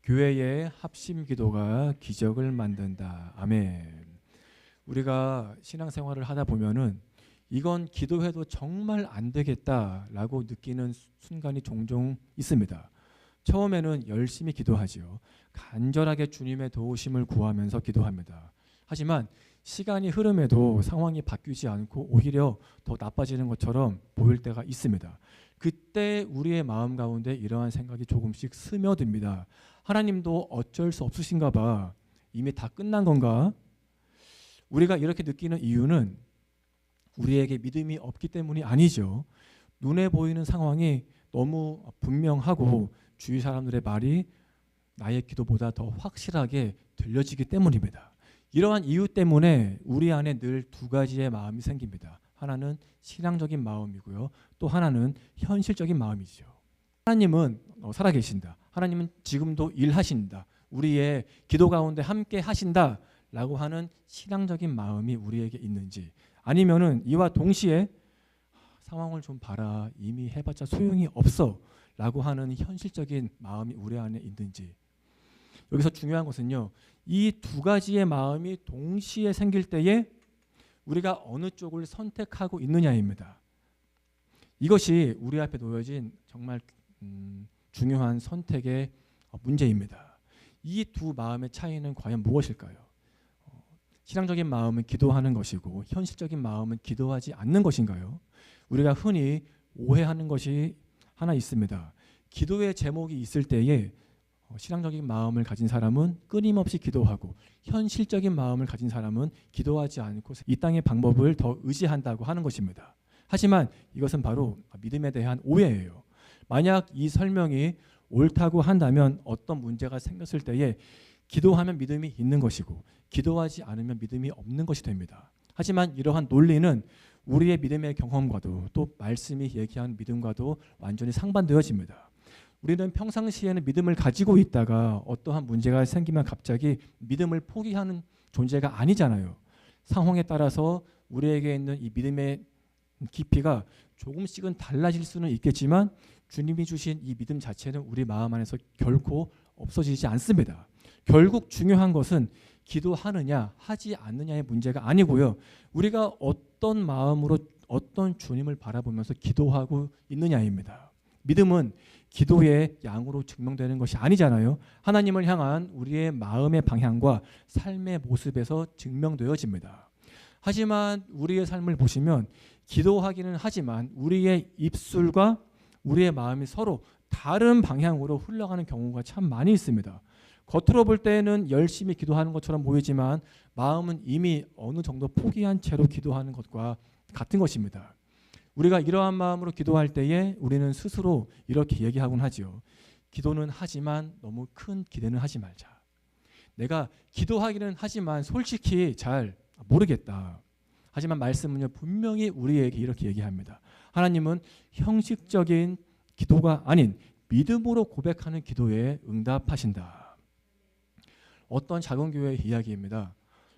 교회의 합심 기도가 기적을 만든다. 아멘. 우리가 신앙생활을 하다 보면은 이건 기도해도 정말 안 되겠다라고 느끼는 순간이 종종 있습니다. 처음에는 열심히 기도하지요. 간절하게 주님의 도우심을 구하면서 기도합니다. 하지만 시간이 흐름에도 상황이 바뀌지 않고 오히려 더 나빠지는 것처럼 보일 때가 있습니다. 그때 우리의 마음 가운데 이러한 생각이 조금씩 스며듭니다. 하나님도 어쩔 수 없으신가 봐. 이미 다 끝난 건가? 우리가 이렇게 느끼는 이유는 우리에게 믿음이 없기 때문이 아니죠. 눈에 보이는 상황이 너무 분명하고 주위 사람들의 말이 나의 기도보다 더 확실하게 들려지기 때문입니다. 이러한 이유 때문에 우리 안에 늘 두 가지의 마음이 생깁니다. 하나는 신앙적인 마음이고요. 또 하나는 현실적인 마음이죠. 하나님은 살아계신다. 하나님은 지금도 일하신다. 우리의 기도 가운데 함께 하신다 라고 하는 신앙적인 마음이 우리에게 있는지, 아니면은 이와 동시에 상황을 좀 봐라, 이미 해봤자 소용이 없어 라고 하는 현실적인 마음이 우리 안에 있는지. 여기서 중요한 것은요, 이 두 가지의 마음이 동시에 생길 때에 우리가 어느 쪽을 선택하고 있느냐입니다. 이것이 우리 앞에 놓여진 정말 중요한 선택의 문제입니다. 이 두 마음의 차이는 과연 무엇일까요? 신앙적인 마음은 기도하는 것이고 현실적인 마음은 기도하지 않는 것인가요? 우리가 흔히 오해하는 것이 하나 있습니다. 기도의 제목이 있을 때에 신앙적인 마음을 가진 사람은 끊임없이 기도하고 현실적인 마음을 가진 사람은 기도하지 않고 이 땅의 방법을 더 의지한다고 하는 것입니다. 하지만 이것은 바로 믿음에 대한 오해예요. 만약 이 설명이 옳다고 한다면 어떤 문제가 생겼을 때에 기도하면 믿음이 있는 것이고 기도하지 않으면 믿음이 없는 것이 됩니다. 하지만 이러한 논리는 우리의 믿음의 경험과도 또 말씀이 얘기하는 믿음과도 완전히 상반되어집니다. 우리는 평상시에는 믿음을 가지고 있다가 어떠한 문제가 생기면 갑자기 믿음을 포기하는 존재가 아니잖아요. 상황에 따라서 우리에게 있는 이 믿음의 깊이가 조금씩은 달라질 수는 있겠지만 주님이 주신 이 믿음 자체는 우리 마음 안에서 결코 없어지지 않습니다. 결국 중요한 것은 기도하느냐 하지 않느냐의 문제가 아니고요. 우리가 어떤 마음으로 어떤 주님을 바라보면서 기도하고 있느냐입니다. 믿음은 기도의 양으로 증명되는 것이 아니잖아요. 하나님을 향한 우리의 마음의 방향과 삶의 모습에서 증명되어집니다. 하지만 우리의 삶을 보시면 기도하기는 하지만 우리의 입술과 우리의 마음이 서로 다른 방향으로 흘러가는 경우가 참 많이 있습니다. 겉으로 볼 때는 열심히 기도하는 것처럼 보이지만 마음은 이미 어느 정도 포기한 채로 기도하는 것과 같은 것입니다. 우리가 이러한 마음으로 기도할 때에 우리는 스스로 이렇게 얘기하곤 하지요. 기도는 하지만 너무 큰 기대는 하지 말자. 내가 기도하기는 하지만 솔직히 잘 모르겠다. 하지만 말씀은요, 분명히 우리에게 이렇게 얘기합니다. 하나님은 형식적인 기도가 아닌 믿음으로 고백하는 기도에 응답하신다. 어떤 작은 교회의 이야기입니다.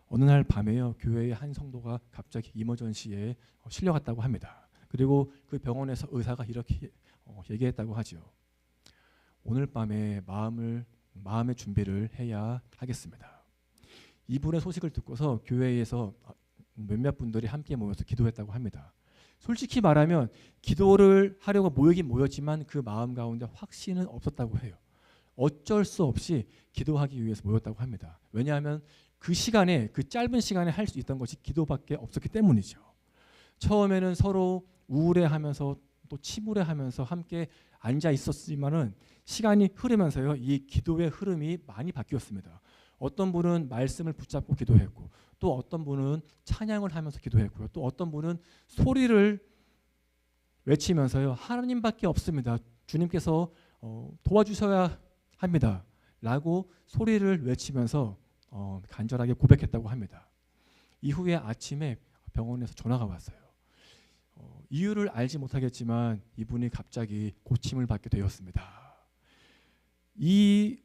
어느 날 밤에요, 교회의 한 성도가 갑자기 이머전시에 실려갔다고 합니다. 그리고 그 병원에서 의사가 이렇게 얘기했다고 하죠. 오늘 밤에 마음의 준비를 해야 하겠습니다. 이분의 소식을 듣고서 교회에서 몇몇 분들이 함께 모여서 기도했다고 합니다. 솔직히 말하면 기도를 하려고 모이긴 모였지만 그 마음 가운데 확신은 없었다고 해요. 어쩔 수 없이 기도하기 위해서 모였다고 합니다. 왜냐하면 그 시간에, 그 짧은 시간에 할 수 있던 것이 기도밖에 없었기 때문이죠. 처음에는 서로 우울해하면서 또 침울해하면서 함께 앉아 있었지만은 시간이 흐르면서요, 이 기도의 흐름이 많이 바뀌었습니다. 어떤 분은 말씀을 붙잡고 기도했고, 또 어떤 분은 찬양을 하면서 기도했고요, 또 어떤 분은 소리를 외치면서요, 하나님밖에 없습니다. 주님께서 도와주셔야 합니다. 라고 소리를 외치면서 간절하게 고백했다고 합니다. 이후에 아침에 병원에서 전화가 왔어요. 이유를 알지 못하겠지만 이분이 갑자기 고침을 받게 되었습니다. 이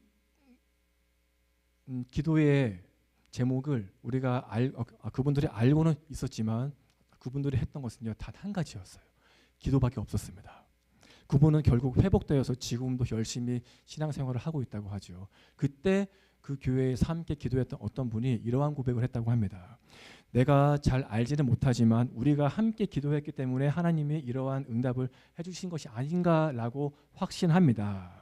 기도의 제목을 우리가 그분들이 알고는 있었지만 그분들이 했던 것은요, 단 한 가지였어요. 기도밖에 없었습니다. 그분은 결국 회복되어서 지금도 열심히 신앙생활을 하고 있다고 하죠. 그때 그 교회에서 함께 기도했던 어떤 분이 이러한 고백을 했다고 합니다. 내가 잘 알지는 못하지만 우리가 함께 기도했기 때문에 하나님이 이러한 응답을 해주신 것이 아닌가라고 확신합니다.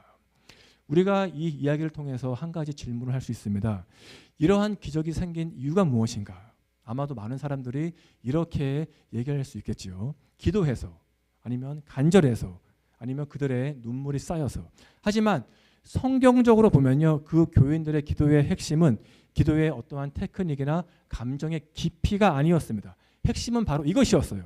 우리가 이 이야기를 통해서 한 가지 질문을 할 수 있습니다. 이러한 기적이 생긴 이유가 무엇인가? 아마도 많은 사람들이 이렇게 얘기할 수 있겠지요. 기도해서, 아니면 간절해서, 아니면 그들의 눈물이 쌓여서. 하지만 성경적으로 보면요, 그 교인들의 기도의 핵심은 기도의 어떠한 테크닉이나 감정의 깊이가 아니었습니다. 핵심은 바로 이것이었어요.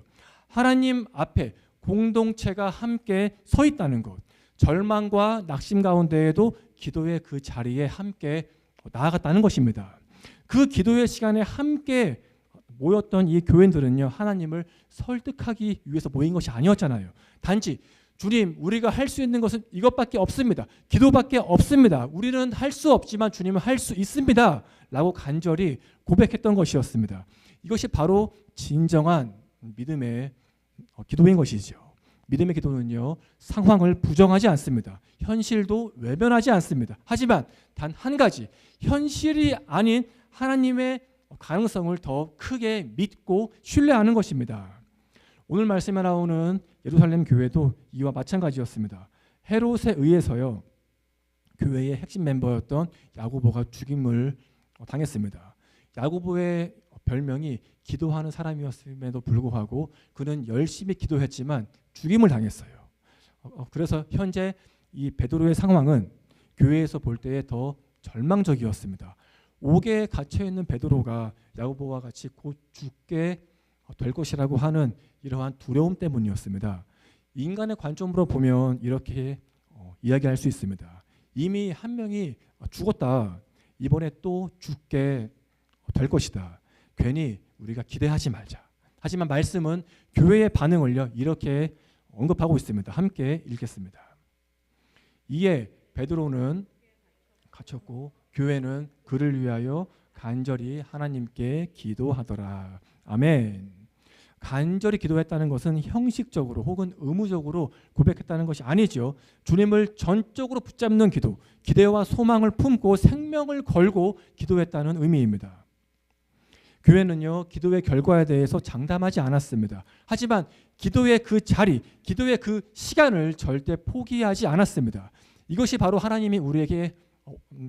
하나님 앞에 공동체가 함께 서 있다는 것. 절망과 낙심 가운데에도 기도의 그 자리에 함께 나아갔다는 것입니다. 그 기도의 시간에 함께 모였던 이 교인들은요, 하나님을 설득하기 위해서 모인 것이 아니었잖아요. 단지 주님, 우리가 할 수 있는 것은 이것밖에 없습니다. 기도밖에 없습니다. 우리는 할 수 없지만 주님은 할 수 있습니다. 라고 간절히 고백했던 것이었습니다. 이것이 바로 진정한 믿음의 기도인 것이죠. 믿음의 기도는요, 상황을 부정하지 않습니다. 현실도 외면하지 않습니다. 하지만 단 한 가지, 현실이 아닌 하나님의 가능성을 더 크게 믿고 신뢰하는 것입니다. 오늘 말씀에 나오는 예루살렘 교회도 이와 마찬가지였습니다. 헤롯에 의해서요, 교회의 핵심 멤버였던 야고보가 죽임을 당했습니다. 야고보의 별명이 기도하는 사람이었음에도 불구하고 그는 열심히 기도했지만 죽임을 당했어요. 그래서 현재 이 베드로의 상황은 교회에서 볼 때에 더 절망적이었습니다. 옥에 갇혀 있는 베드로가 야고보와 같이 곧 죽게 될 것이라고 하는 이러한 두려움 때문이었습니다. 인간의 관점으로 보면 이렇게 이야기할 수 있습니다. 이미 한 명이 죽었다. 이번에 또 죽게 될 것이다. 괜히 우리가 기대하지 말자. 하지만 말씀은 교회의 반응을요, 이렇게 언급하고 있습니다. 함께 읽겠습니다. 이에 베드로는 갇혔고 교회는 그를 위하여 간절히 하나님께 기도하더라. 아멘. 간절히 기도했다는 것은 형식적으로 혹은 의무적으로 고백했다는 것이 아니죠. 주님을 전적으로 붙잡는 기도, 기대와 소망을 품고 생명을 걸고 기도했다는 의미입니다. 교회는요, 기도의 결과에 대해서 장담하지 않았습니다. 하지만 기도의 그 자리, 기도의 그 시간을 절대 포기하지 않았습니다. 이것이 바로 하나님이 우리에게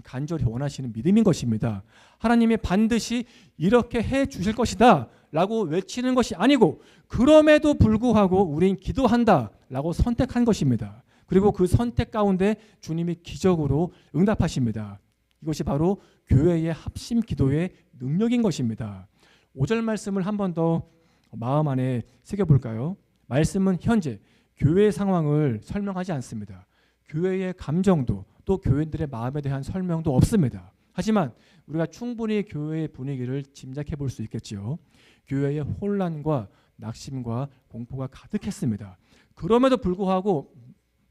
간절히 원하시는 믿음인 것입니다. 하나님이 반드시 이렇게 해 주실 것이다 라고 외치는 것이 아니고, 그럼에도 불구하고 우린 기도한다 라고 선택한 것입니다. 그리고 그 선택 가운데 주님이 기적으로 응답하십니다. 이것이 바로 교회의 합심 기도의 능력인 것입니다. 5절 말씀을 한 번 더 마음 안에 새겨볼까요? 말씀은 현재 교회의 상황을 설명하지 않습니다. 교회의 감정도 또 교인들의 마음에 대한 설명도 없습니다. 하지만 우리가 충분히 교회의 분위기를 짐작해 볼 수 있겠지요. 교회의 혼란과 낙심과 공포가 가득했습니다. 그럼에도 불구하고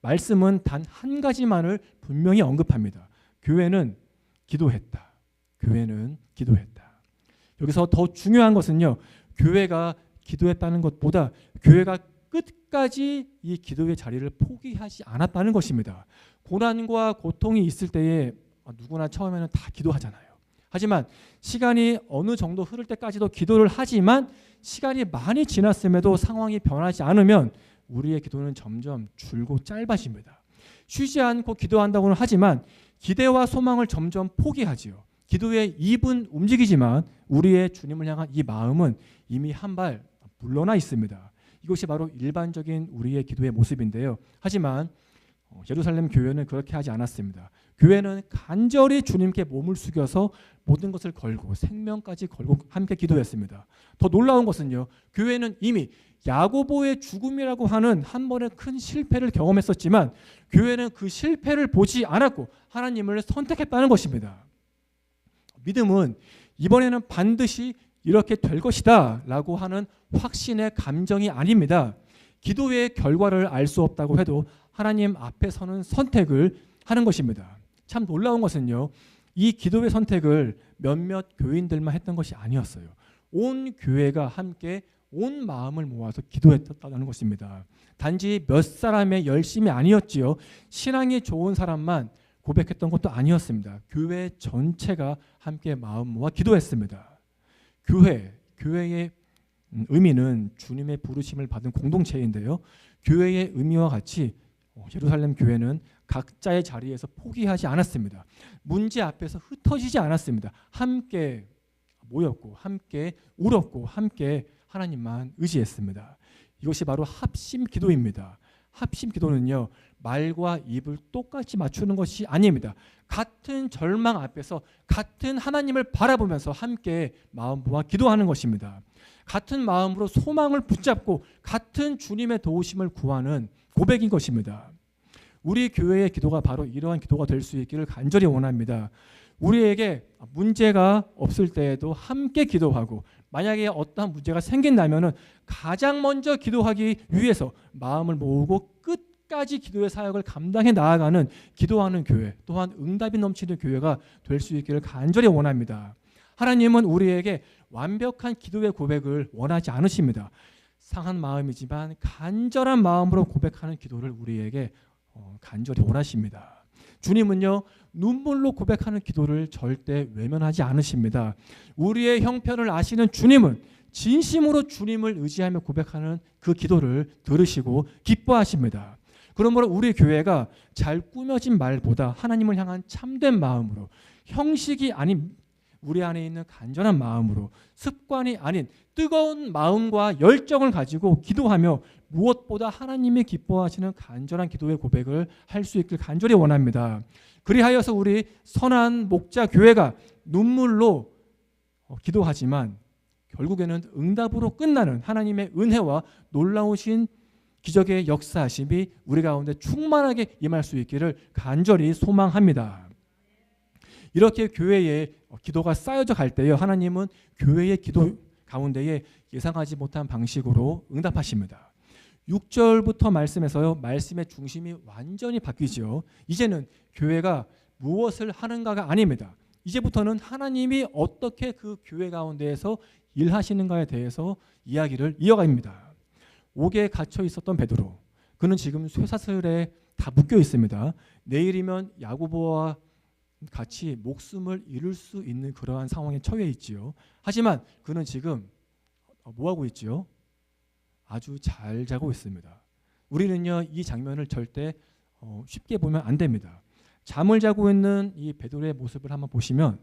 말씀은 단 한 가지만을 분명히 언급합니다. 교회는 기도했다. 교회는 기도했다. 여기서 더 중요한 것은요, 교회가 기도했다는 것보다 교회가 끝까지 이 기도의 자리를 포기하지 않았다는 것입니다. 고난과 고통이 있을 때에 누구나 처음에는 다 기도하잖아요. 하지만 시간이 어느 정도 흐를 때까지도 기도를 하지만 시간이 많이 지났음에도 상황이 변하지 않으면 우리의 기도는 점점 줄고 짧아집니다. 쉬지 않고 기도한다고는 하지만 기대와 소망을 점점 포기하지요. 기도의 입은 움직이지만 우리의 주님을 향한 이 마음은 이미 한 발 물러나 있습니다. 이것이 바로 일반적인 우리의 기도의 모습인데요. 하지만 예루살렘 교회는 그렇게 하지 않았습니다. 교회는 간절히 주님께 몸을 숙여서 모든 것을 걸고 생명까지 걸고 함께 기도했습니다. 더 놀라운 것은요, 교회는 이미 야고보의 죽음이라고 하는 한 번의 큰 실패를 경험했었지만 교회는 그 실패를 보지 않았고 하나님을 선택했다는 것입니다. 믿음은 이번에는 반드시 이렇게 될 것이다 라고 하는 확신의 감정이 아닙니다. 기도의 결과를 알 수 없다고 해도 하나님 앞에 서는 선택을 하는 것입니다. 참 놀라운 것은요, 이 기도의 선택을 몇몇 교인들만 했던 것이 아니었어요. 온 교회가 함께 온 마음을 모아서 기도했다는 것입니다. 단지 몇 사람의 열심이 아니었지요. 신앙이 좋은 사람만 고백했던 것도 아니었습니다. 교회 전체가 함께 마음 모아 기도했습니다. 교회의 의미는 주님의 부르심을 받은 공동체인데요. 교회의 의미와 같이 예루살렘 교회는 각자의 자리에서 포기하지 않았습니다. 문제 앞에서 흩어지지 않았습니다. 함께 모였고 함께 울었고 함께 하나님만 의지했습니다. 이것이 바로 합심 기도입니다. 합심 기도는요, 말과 입을 똑같이 맞추는 것이 아닙니다. 같은 절망 앞에서 같은 하나님을 바라보면서 함께 마음 모아 기도하는 것입니다. 같은 마음으로 소망을 붙잡고 같은 주님의 도우심을 구하는 고백인 것입니다. 우리 교회의 기도가 바로 이러한 기도가 될 수 있기를 간절히 원합니다. 우리에게 문제가 없을 때에도 함께 기도하고, 만약에 어떠한 문제가 생긴다면 가장 먼저 기도하기 위해서 마음을 모으고 끝까지 기도의 사역을 감당해 나아가는 기도하는 교회, 또한 응답이 넘치는 교회가 될 수 있기를 간절히 원합니다. 하나님은 우리에게 완벽한 기도의 고백을 원하지 않으십니다. 상한 마음이지만 간절한 마음으로 고백하는 기도를 우리에게 간절히 원하십니다. 주님은요, 눈물로 고백하는 기도를 절대 외면하지 않으십니다. 우리의 형편을 아시는 주님은 진심으로 주님을 의지하며 고백하는 그 기도를 들으시고 기뻐하십니다. 그러므로 우리 교회가 잘 꾸며진 말보다 하나님을 향한 참된 마음으로, 형식이 아닌 우리 안에 있는 간절한 마음으로, 습관이 아닌 뜨거운 마음과 열정을 가지고 기도하며 무엇보다 하나님이 기뻐하시는 간절한 기도의 고백을 할 수 있길 간절히 원합니다. 그리하여서 우리 선한 목자 교회가 눈물로 기도하지만 결국에는 응답으로 끝나는 하나님의 은혜와 놀라우신 기적의 역사하심이 우리 가운데 충만하게 임할 수 있기를 간절히 소망합니다. 이렇게 교회에 기도가 쌓여져 갈 때요, 하나님은 교회의 기도 가운데에 예상하지 못한 방식으로 응답하십니다. 6절부터 말씀에서요, 말씀의 중심이 완전히 바뀌죠. 이제는 교회가 무엇을 하는가가 아닙니다. 이제부터는 하나님이 어떻게 그 교회 가운데에서 일하시는가에 대해서 이야기를 이어갑니다. 옥에 갇혀 있었던 베드로, 그는 지금 쇠사슬에 다 묶여 있습니다. 내일이면 야고보와 같이 목숨을 잃을 수 있는 그러한 상황에 처해 있지요. 하지만 그는 지금 뭐하고 있지요? 아주 잘 자고 있습니다. 우리는요, 이 장면을 절대 쉽게 보면 안 됩니다. 잠을 자고 있는 이 베드로의 모습을 한번 보시면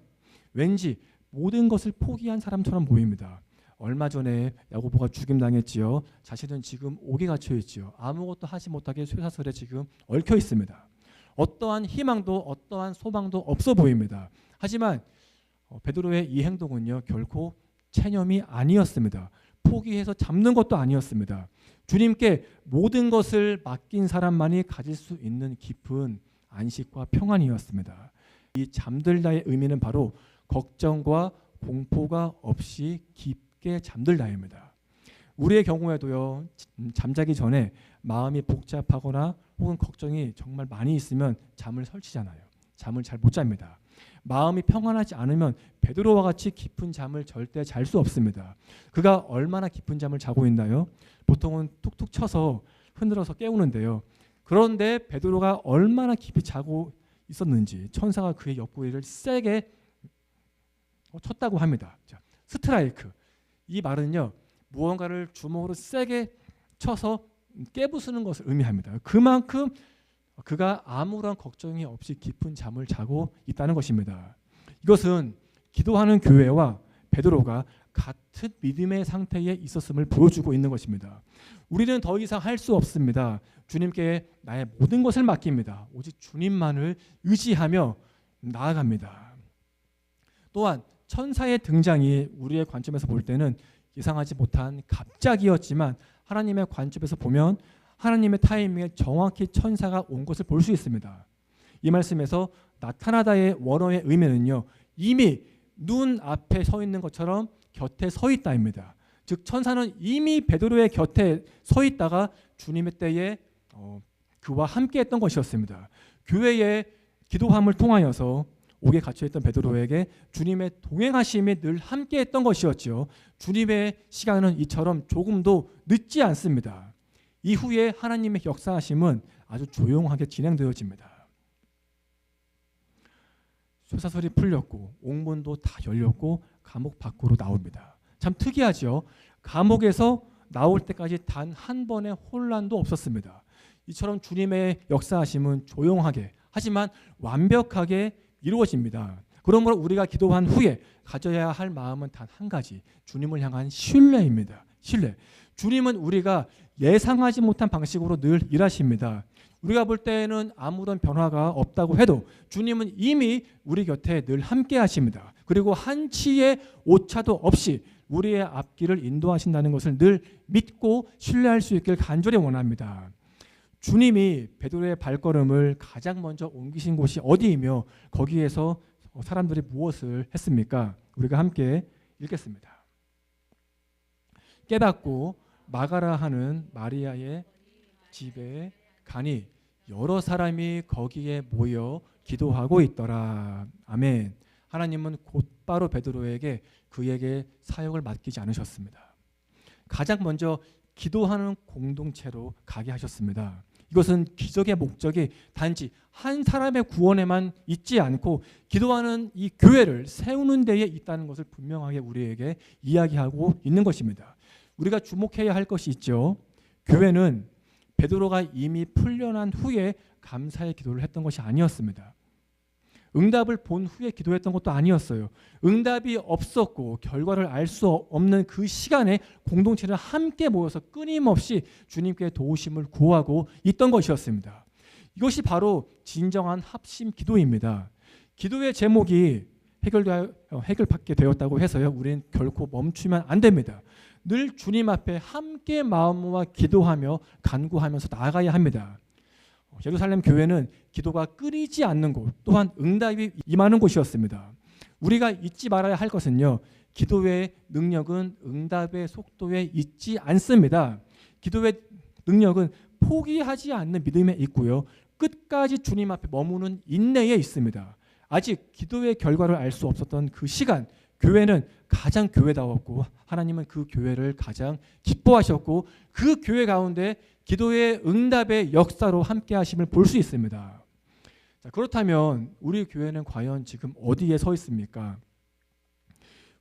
왠지 모든 것을 포기한 사람처럼 보입니다. 얼마 전에 야고보가 죽임당했지요. 자신은 지금 옥에 갇혀 있지요. 아무것도 하지 못하게 쇠사슬에 지금 얽혀 있습니다. 어떠한 희망도 어떠한 소망도 없어 보입니다. 하지만 베드로의 이 행동은요, 결코 체념이 아니었습니다. 포기해서 잡는 것도 아니었습니다. 주님께 모든 것을 맡긴 사람만이 가질 수 있는 깊은 안식과 평안이었습니다. 이 잠들다의 의미는 바로 걱정과 공포가 없이 깊게 잠들다입니다. 우리의 경우에도요, 잠자기 전에 마음이 복잡하거나 혹은 걱정이 정말 많이 있으면 잠을 설치잖아요. 잠을 잘 못 잡니다. 마음이 평안하지 않으면 베드로와 같이 깊은 잠을 절대 잘 수 없습니다. 그가 얼마나 깊은 잠을 자고 있나요? 보통은 툭툭 쳐서 흔들어서 깨우는데요. 그런데 베드로가 얼마나 깊이 자고 있었는지 천사가 그의 옆구리를 세게 쳤다고 합니다. 자, 스트라이크. 이 말은요, 무언가를 주먹으로 세게 쳐서 깨부수는 것을 의미합니다. 그만큼 그가 아무런 걱정이 없이 깊은 잠을 자고 있다는 것입니다. 이것은 기도하는 교회와 베드로가 같은 믿음의 상태에 있었음을 보여주고 있는 것입니다. 우리는 더 이상 할 수 없습니다. 주님께 나의 모든 것을 맡깁니다. 오직 주님만을 의지하며 나아갑니다. 또한 천사의 등장이 우리의 관점에서 볼 때는 예상하지 못한 갑작이었지만 하나님의 관점에서 보면 하나님의 타이밍에 정확히 천사가 온 것을 볼 수 있습니다. 이 말씀에서 나타나다의 원어의 의미는요, 이미 눈 앞에 서 있는 것처럼 곁에 서 있다입니다. 즉 천사는 이미 베드로의 곁에 서 있다가 주님의 때에 그와 함께 했던 것이었습니다. 교회의 기도함을 통하여서 옥에 갇혀있던 베드로에게 주님의 동행하심이 늘 함께했던 것이었죠. 주님의 시간은 이처럼 조금도 늦지 않습니다. 이후에 하나님의 역사하심은 아주 조용하게 진행되어집니다. 쇠사슬이 풀렸고 옥문도 다 열렸고 감옥 밖으로 나옵니다. 참 특이하죠. 감옥에서 나올 때까지 단 한 번의 혼란도 없었습니다. 이처럼 주님의 역사하심은 조용하게 하지만 완벽하게 이루어집니다. 그러므로 우리가 기도한 후에 가져야 할 마음은 단 한 가지, 주님을 향한 신뢰입니다. 신뢰. 주님은 우리가 예상하지 못한 방식으로 늘 일하십니다. 우리가 볼 때는 아무런 변화가 없다고 해도 주님은 이미 우리 곁에 늘 함께 하십니다. 그리고 한치의 오차도 없이 우리의 앞길을 인도하신다는 것을 늘 믿고 신뢰할 수 있길 간절히 원합니다. 주님이 베드로의 발걸음을 가장 먼저 옮기신 곳이 어디이며 거기에서 사람들이 무엇을 했습니까? 우리가 함께 읽겠습니다. 깨닫고 마가라 하는 마리아의 집에 가니 여러 사람이 거기에 모여 기도하고 있더라. 아멘. 하나님은 곧바로 베드로에게 그에게 사역을 맡기지 않으셨습니다. 가장 먼저 기도하는 공동체로 가게 하셨습니다. 이것은 기적의 목적이 단지 한 사람의 구원에만 있지 않고 기도하는 이 교회를 세우는 데에 있다는 것을 분명하게 우리에게 이야기하고 있는 것입니다. 우리가 주목해야 할 것이 있죠. 교회는 베드로가 이미 풀려난 후에 감사의 기도를 했던 것이 아니었습니다. 응답을 본 후에 기도했던 것도 아니었어요. 응답이 없었고 결과를 알 수 없는 그 시간에 공동체를 함께 모여서 끊임없이 주님께 도우심을 구하고 있던 것이었습니다. 이것이 바로 진정한 합심 기도입니다. 기도의 제목이 해결받게 되었다고 해서요, 우리는 결코 멈추면 안 됩니다. 늘 주님 앞에 함께 마음과 기도하며 간구하면서 나아가야 합니다. 예루살렘 교회는 기도가 끊이지 않는 곳, 또한 응답이 임하는 곳이었습니다. 우리가 잊지 말아야 할 것은요, 기도의 능력은 응답의 속도에 있지 않습니다. 기도의 능력은 포기하지 않는 믿음에 있고요, 끝까지 주님 앞에 머무는 인내에 있습니다. 아직 기도의 결과를 알 수 없었던 그 시간, 교회는 가장 교회다웠고 하나님은 그 교회를 가장 기뻐하셨고 그 교회 가운데 기도의 응답의 역사로 함께 하심을 볼 수 있습니다. 자, 그렇다면 우리 교회는 과연 지금 어디에 서 있습니까?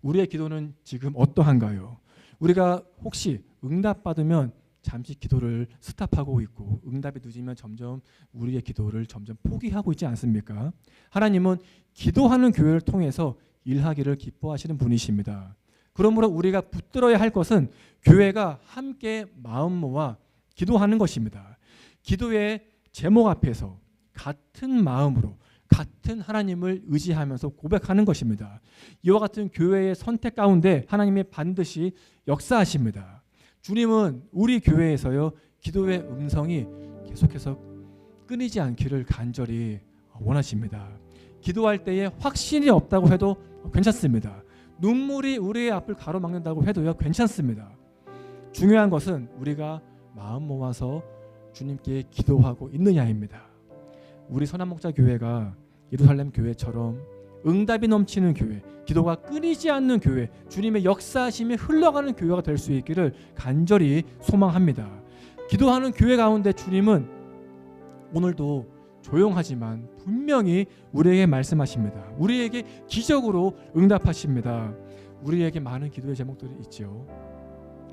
우리의 기도는 지금 어떠한가요? 우리가 혹시 응답받으면 잠시 기도를 스탑하고 있고 응답이 늦으면 점점 우리의 기도를 점점 포기하고 있지 않습니까? 하나님은 기도하는 교회를 통해서 일하기를 기뻐하시는 분이십니다. 그러므로 우리가 붙들어야 할 것은 교회가 함께 마음 모아 기도하는 것입니다. 기도의 제목 앞에서 같은 마음으로 같은 하나님을 의지하면서 고백하는 것입니다. 이와 같은 교회의 선택 가운데 하나님이 반드시 역사하십니다. 주님은 우리 교회에서요, 기도의 음성이 계속해서 끊이지 않기를 간절히 원하십니다. 기도할 때에 확신이 없다고 해도 괜찮습니다. 눈물이 우리의 앞을 가로막는다고 해도요, 괜찮습니다. 중요한 것은 우리가 마음 모아서 주님께 기도하고 있느냐입니다. 우리 선한목자 교회가 예루살렘 교회처럼 응답이 넘치는 교회, 기도가 끊이지 않는 교회, 주님의 역사하심이 흘러가는 교회가 될 수 있기를 간절히 소망합니다. 기도하는 교회 가운데 주님은 오늘도 조용하지만 분명히 우리에게 말씀하십니다. 우리에게 기적으로 응답하십니다. 우리에게 많은 기도의 제목들이 있죠.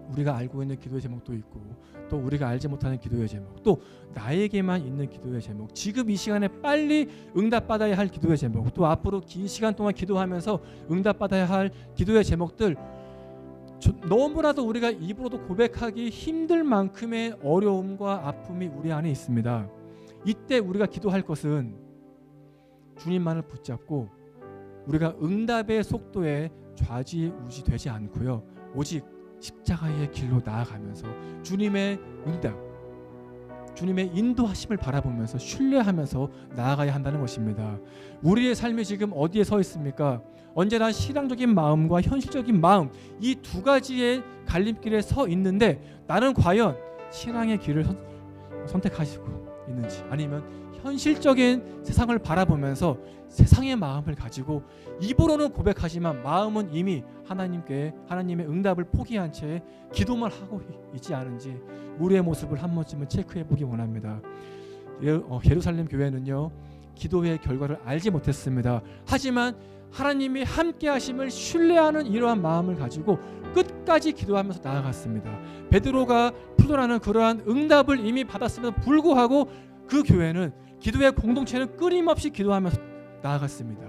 우리가 알고 있는 기도의 제목도 있고 또 우리가 알지 못하는 기도의 제목, 또 나에게만 있는 기도의 제목, 지금 이 시간에 빨리 응답받아야 할 기도의 제목, 또 앞으로 긴 시간 동안 기도하면서 응답받아야 할 기도의 제목들, 너무나도 우리가 입으로도 고백하기 힘들 만큼의 어려움과 아픔이 우리 안에 있습니다. 이때 우리가 기도할 것은 주님만을 붙잡고 우리가 응답의 속도에 좌지우지 되지 않고요, 오직 십자가의 길로 나아가면서 주님의 응답, 주님의 인도하심을 바라보면서 신뢰하면서 나아가야 한다는 것입니다. 우리의 삶이 지금 어디에 서 있습니까? 언제나 신앙적인 마음과 현실적인 마음, 이 두 가지의 갈림길에 서 있는데 나는 과연 신앙의 길을 선택하시고 있는지, 아니면 현실적인 세상을 바라보면서 세상의 마음을 가지고 입으로는 고백하지만 마음은 이미 하나님의 응답을 포기한 채 기도만 하고 있지 않은지 우리의 모습을 한 번쯤은 체크해 보기 원합니다. 예루살렘 교회는요, 기도의 결과를 알지 못했습니다. 하지만 하나님이 함께 하심을 신뢰하는 이러한 마음을 가지고 끝까지 기도하면서 나아갔습니다. 베드로가 풀도라는 그러한 응답을 이미 받았음에도 불구하고 그 교회는, 기도의 공동체는 끊임없이 기도하면서 나아갔습니다.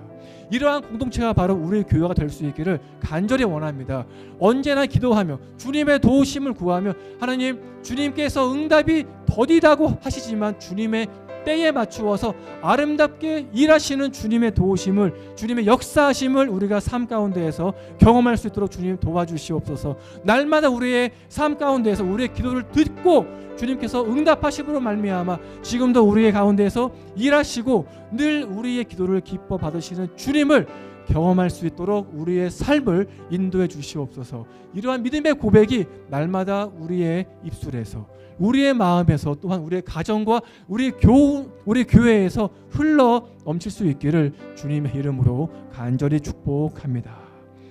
이러한 공동체가 바로 우리의 교회가 될 수 있기를 간절히 원합니다. 언제나 기도하며 주님의 도우심을 구하며, 하나님, 주님께서 응답이 더디다고 하시지만 주님의 때에 맞추어서 아름답게 일하시는 주님의 도우심을, 주님의 역사하심을 우리가 삶 가운데에서 경험할 수 있도록 주님 도와주시옵소서. 날마다 우리의 삶 가운데에서 우리의 기도를 듣고 주님께서 응답하심으로 말미암아 지금도 우리의 가운데에서 일하시고 늘 우리의 기도를 기뻐 받으시는 주님을 경험할 수 있도록 우리의 삶을 인도해 주시옵소서. 이러한 믿음의 고백이 날마다 우리의 입술에서, 우리의 마음에서, 또한 우리의 가정과 우리 교회에서 흘러 넘칠 수 있기를 주님의 이름으로 간절히 축복합니다.